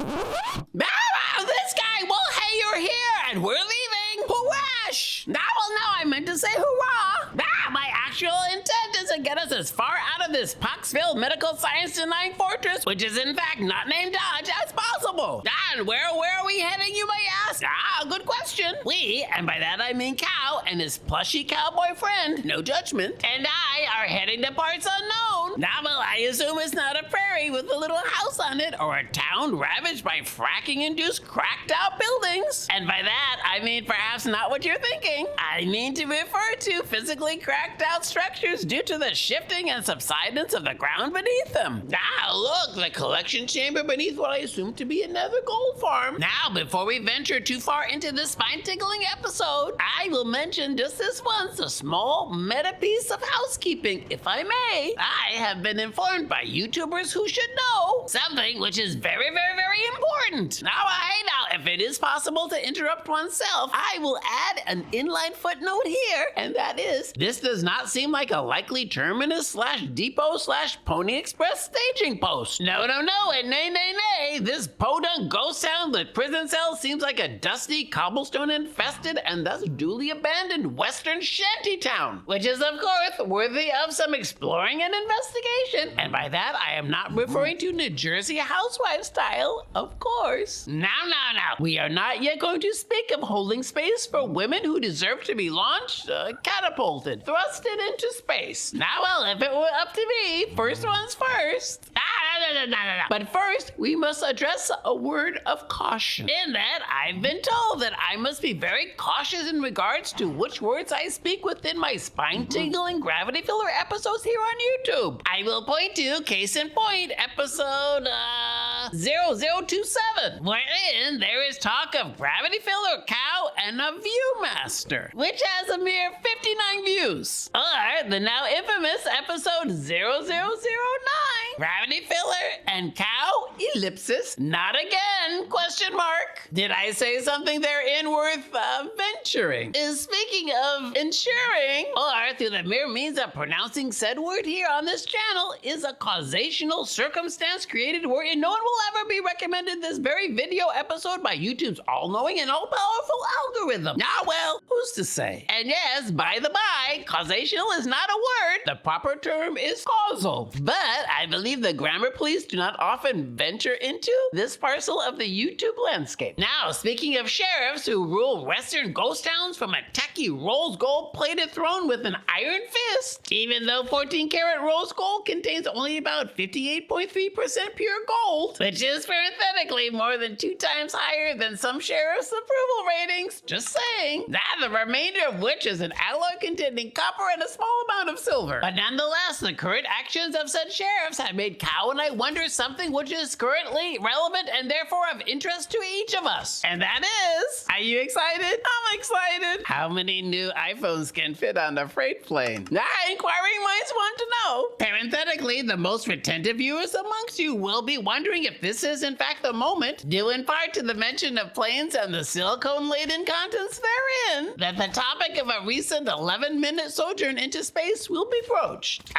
This guy! Well, hey, you're here, and we're leaving! Hoorash! Well, no, I meant to say hurrah! My actual intent is to get us as far out of this pox-filled medical science-denying fortress, which is in fact not named Dodge, as possible. And where are we heading, you may ask? Good question. We, and by that I mean Cow and his plushy cowboy friend, no judgment, and I are heading to parts unknown. Well, I assume it's not a prairie with a little house on it, or a town ravaged by fracking-induced cracked-out buildings. And by that, I mean perhaps not what you're thinking. I mean to refer to physically cracked-out structures due to the shifting and subsidence of the ground beneath them. Look, the collection chamber beneath what I assume to be another gold farm. Before we venture too far into this spine-tickling episode, I will mention just this once a small meta piece of housekeeping, if I may. I have been informed by YouTubers who should know something which is very, very, very important. If it is possible to interrupt oneself, I will add an inline footnote here, and that is, this does not seem like a likely terminus / depot / Pony Express staging post. No, and nay, this podunk ghost town, the prison cell, seems like a dusty, cobblestone-infested, and thus duly abandoned western shanty town, which is, of course, worthy of some exploring and investigation. And by that, I am not referring to New Jersey housewife style, of course. Now. We are not yet going to speak of holding space for women who deserve to be launched, catapulted, thrusted into space. If it were up to me, first one's first. But first, we must address a word of caution. In that, I've been told that I must be very cautious in regards to which words I speak within my spine-tingling gravity filler episodes here on YouTube. I will point to, case in point, episode 0027, wherein there is talk of GravityFiller, Cow, and a Viewmaster, which has a mere 59 views. Or the now infamous episode 0009, GravityFiller and Cow, ellipsis, not again, question mark. Did I say something therein worth venturing? Speaking of ensuring, or through the mere means of pronouncing said word here on this channel, is a causational circumstance created wherein no one will ever be recommended this very video episode by YouTube's all-knowing and all-powerful algorithm. Who's to say? And yes, by the by, causational is not a word. The proper term is causal. But I believe the grammar police do not often venture into this parcel of the YouTube landscape. Speaking of sheriffs who rule western ghost towns from a tacky rose gold-plated throne with an iron fist, even though 14-karat rose gold contains only about 58.3% pure gold, which is parenthetically more than 2 times higher than some sheriffs' approval ratings. Just saying. The remainder of which is an alloy containing copper and a small amount of silver. But nonetheless, the current actions of said sheriffs have made Cow and I wonder something which is currently relevant and therefore of interest to each of us. And that is, are you excited? I'm excited. How many new iPhones can fit on a freight plane? Inquiring minds want to know. Parenthetically, the most retentive viewers amongst you will be wondering if this is in fact the moment, due in part to the mention of planes and the silicone-laden contents therein, that the topic of a recent 11-minute sojourn into space will be broached.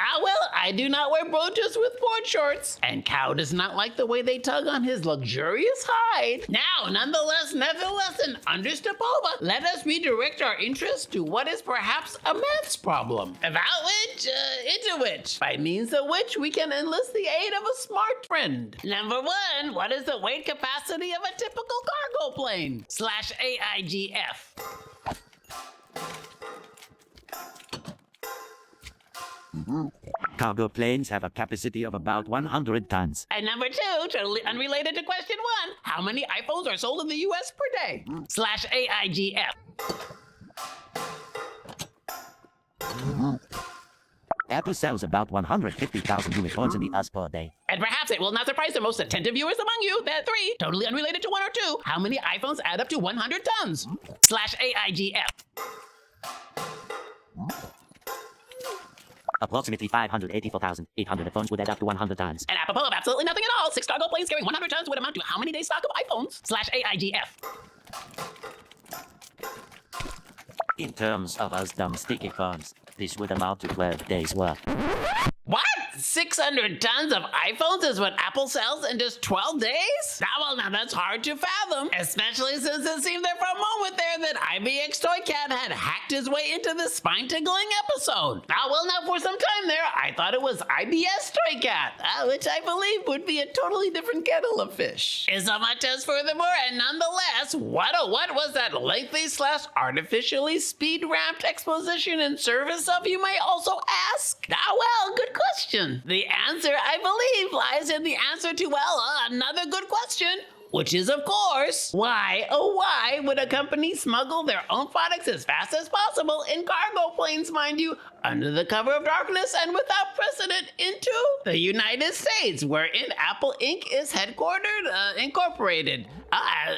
I do not wear brooches with board shorts, and Cow does not like the way they tug on his luxurious hide. Nonetheless, and under Stepova, let us redirect our interest to what is perhaps a maths problem, into which, by means of which we can enlist the aid of a smart friend. Number 1, what is the weight capacity of a typical cargo plane? /AIGF. Cargo planes have a capacity of about 100 tons. And number 2, totally unrelated to question 1, how many iPhones are sold in the US per day? /AIGF. Apple sells about 150,000 unicorns in the US per day. And perhaps it will not surprise the most attentive viewers among you that 3, totally unrelated to 1 or 2, how many iPhones add up to 100 tons? /AIGF. Approximately 584,800 phones would add up to 100 tons. And apropos of absolutely nothing at all, 6 cargo planes carrying 100 tons would amount to how many days stock of iPhones? /AIGF. In terms of us dumb sticky phones, this would amount to 12 days' work. What? 600 tons of iPhones is what Apple sells in just 12 days? Now that's hard to fathom, especially since it seemed there for a moment there that IBX Toy Cat had hacked his way into the spine-tickling episode. Now for some time there, I thought it was IBS Toy Cat, which I believe would be a totally different kettle of fish. So much as furthermore, and nonetheless, what was that lengthy / artificially speed-ramped exposition in service of, you may also ask? Good question. The answer, I believe, lies in the answer to, another good question, which is, of course, why would a company smuggle their own products as fast as possible in cargo planes, mind you, under the cover of darkness and without precedent into the United States, wherein Apple Inc. is headquartered, incorporated,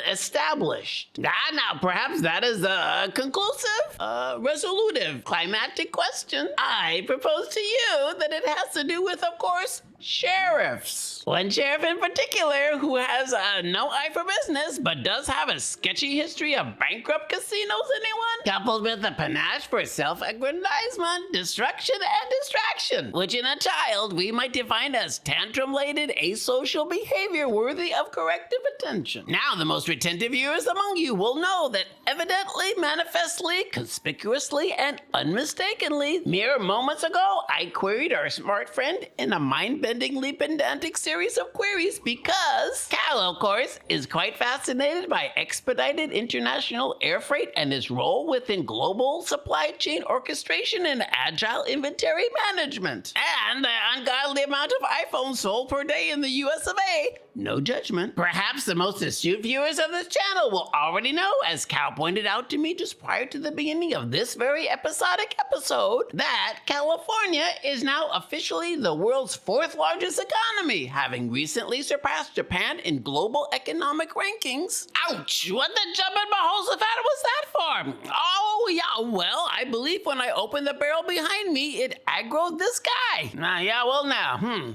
established. Now, perhaps that is a conclusive, resolutive, climatic question. I propose to you that it has to do with, of course, sheriffs. One sheriff in particular who has no eye for business, but does have a sketchy history of bankrupt casinos, anyone? Coupled with a panache for self-aggrandizement, destruction, and distraction, which in a child we might define as tantrum-laden asocial behavior worthy of corrective attention. Now, the most retentive viewers among you will know that evidently, manifestly, conspicuously, and unmistakably, mere moments ago, I queried our smart friend in a mind-bendingly pedantic series of queries because Cal, of course, is quite fascinated by expedited international air freight and his role within global supply chain orchestration and agile inventory management. And the ungodly amount of iPhones sold per day in the US of A. No judgment. Perhaps the most astute viewers of this channel will already know, as Cal pointed out to me just prior to the beginning of this very episodic episode, that California is now officially the world's 4th largest economy, having recently surpassed Japan in global economic rankings. Ouch! What the jumping Jehoshaphat was that for? Oh, yeah, well, I believe when I opened the barrel behind me, it aggroed this guy.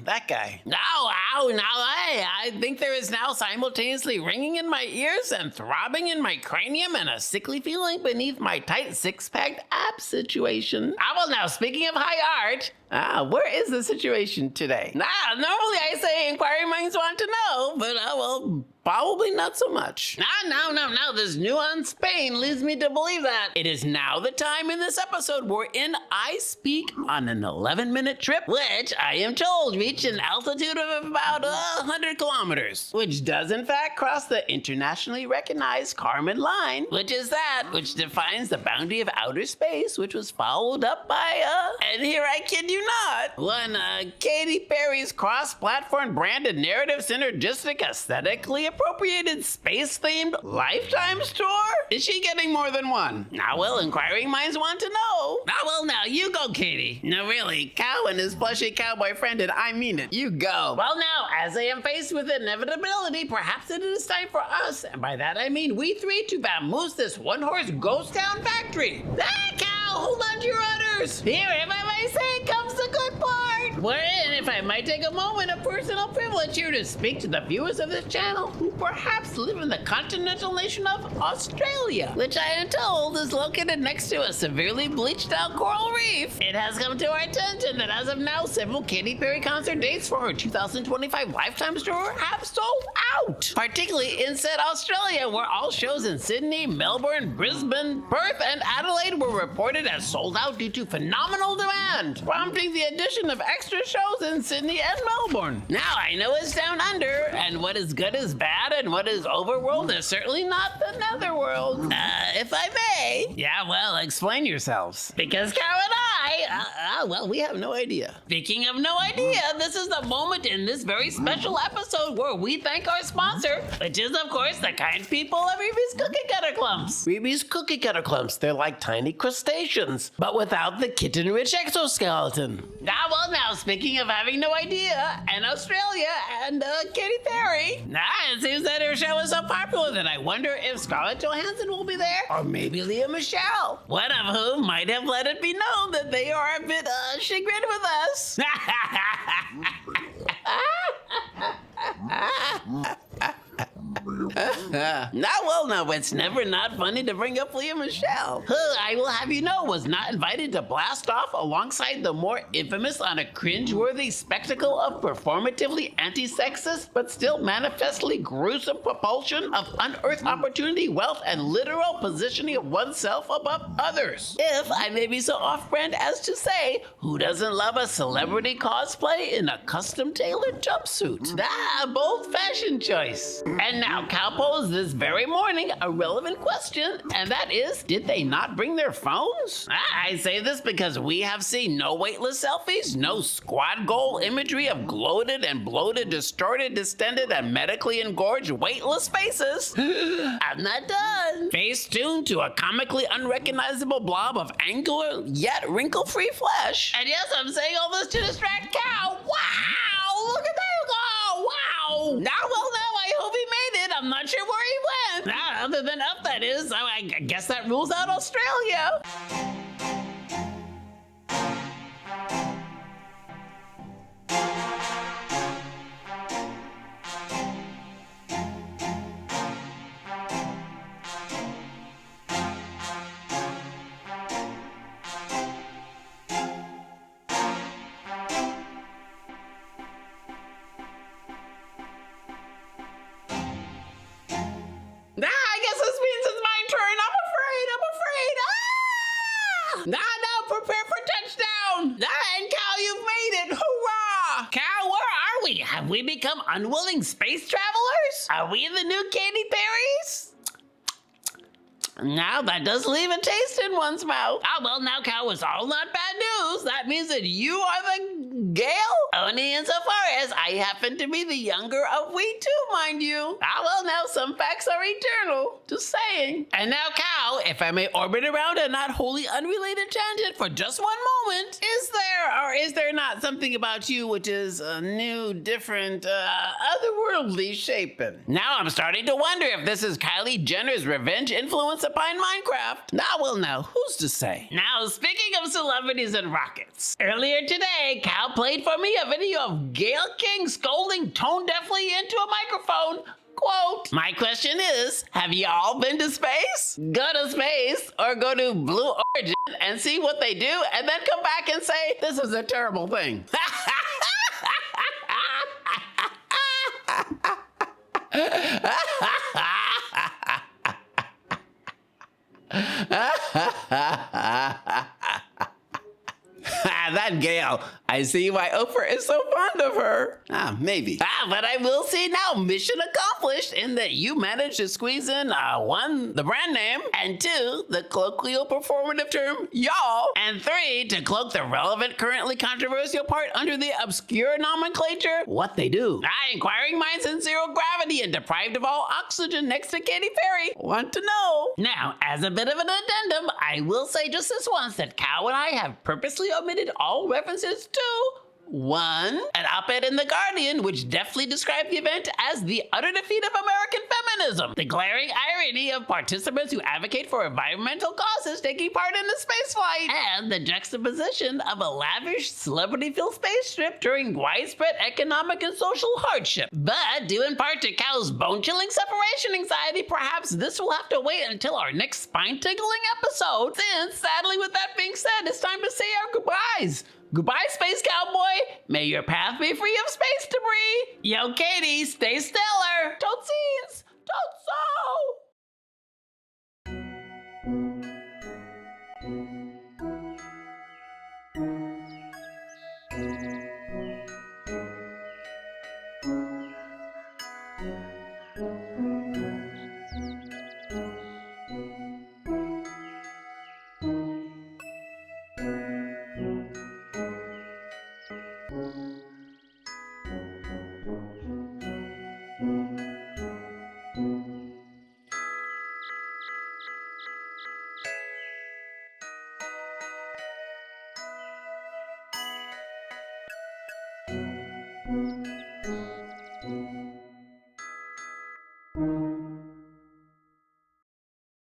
That guy. I think there is now simultaneously ringing in my ears and throbbing in my cranium and a sickly feeling beneath my tight six-packed ab situation. Now, speaking of high art, where is the situation today? Normally I say inquiring minds want to know, but probably not so much. Now, this nuanced pain leads me to believe that it is now the time in this episode wherein I speak on an 11-minute trip, which I am told reached an altitude of about 100 kilometers, which does in fact cross the internationally recognized Kármán line, which is that which defines the boundary of outer space, which was followed up by, and here I kid you not, one Katy Perry's cross-platform branded narrative synergistic aesthetically appropriated space-themed Lifetime store? Is she getting more than one? Inquiring minds want to know. Now you go, Katie. No, really, Cow and his plushy cowboy friend, and I mean it, you go. Now, as I am faced with inevitability, perhaps it is time for us, and by that I mean we three, to vamoose this one-horse ghost town factory. Cow, hold on to your udders. Here, if I may say, comes the good part. Wherein, if I might take a moment of personal privilege here to speak to the viewers of this channel who perhaps live in the continental nation of Australia, which I am told is located next to a severely bleached out coral reef. It has come to our attention that as of now, several Katy Perry concert dates for her 2025 Lifetime store have sold out, particularly in said Australia, where all shows in Sydney, Melbourne, Brisbane, Perth, and Adelaide were reported as sold out due to phenomenal demand, prompting the addition of extra shows in Sydney and Melbourne. Now, I know it's down under, and what is good is bad, and what is overworld is certainly not the netherworld. If I may. Yeah, well, explain yourselves. Because Cow and I, we have no idea. Speaking of no idea, this is the moment in this very special episode where we thank our sponsor, which is, of course, the kind people of Reeby's Cookie Cutter Clumps. Reeby's Cookie Cutter Clumps, they're like tiny crustaceans, but without the kitten-rich exoskeleton. Now, speaking of having no idea, and Australia, and Katy Perry, it seems that her show is so popular that I wonder if Scarlett Johansson will be there, or maybe Lea Michele, one of whom might have let it be known that they are a bit chagrined with us. No, it's never not funny to bring up Leah Michelle, who I will have you know was not invited to blast off alongside the more infamous on a cringeworthy spectacle of performatively anti-sexist but still manifestly gruesome propulsion of unearthed opportunity, wealth, and literal positioning of oneself above others. If I may be so off-brand as to say, who doesn't love a celebrity cosplay in a custom-tailored jumpsuit? A bold fashion choice. And now Cal posed this very morning a relevant question, and that is, did they not bring their phones? I say this because we have seen no weightless selfies, no squad goal imagery of gloated and bloated, distorted, distended, and medically engorged weightless faces. I'm not done. Face tuned to a comically unrecognizable blob of angular yet wrinkle-free flesh. And yes, I'm saying all this to distract Cal. Wow! Look at that! Oh, wow! Now, I hope he made it. I'm not sure where he went. Other than up, that is. I guess that rules out Australia. I guess this means it's my turn. I'm afraid. No, prepare for touchdown. And Cal, you've made it. Hurrah! Cal, where are we? Have we become unwilling space travelers? Are we the new Katy Perry's? Now that does leave a taste in one's mouth. Now Cal, was all not bad news. That means that you are the Gale? Only insofar as I happen to be the younger of we two, mind you. Now some facts are eternal. Just saying. And now Cal, if I may orbit around a not wholly unrelated tangent for just one moment, is there or is there not something about you which is a new, different, otherworldly shapen? Now I'm starting to wonder if this is Kylie Jenner's revenge influence upon Minecraft. Now, who's to say? Now, speaking of celebrities and rockets, earlier today, Cal played for me a video of Gayle King scolding tone-deafly into a microphone. Quote, my question is, have you all been to space? Go to space or go to Blue Origin and see what they do and then come back and say, this is a terrible thing. That Gayle. I see why Oprah is so fond of her. Maybe. But I will say now, mission accomplished in that you managed to squeeze in, one, the brand name, and two, the colloquial performative term, y'all, and three, to cloak the relevant, currently controversial part under the obscure nomenclature, what they do. Inquiring minds in zero gravity and deprived of all oxygen next to Katy Perry want to know. Now, as a bit of an addendum, I will say just this once that Cow and I have purposely omitted all references to one, an op-ed in The Guardian, which deftly described the event as the utter defeat of American feminism, the glaring irony of participants who advocate for environmental causes taking part in the spaceflight, and the juxtaposition of a lavish, celebrity-filled space trip during widespread economic and social hardship. But due in part to Cal's bone-chilling separation anxiety, perhaps this will have to wait until our next spine-tingling episode, since, sadly, with that being said, it's time to say our goodbyes. Goodbye, Space Cowboy. May your path be free of space debris. Yo, Katie, stay stellar. Don't scenes. Don't so.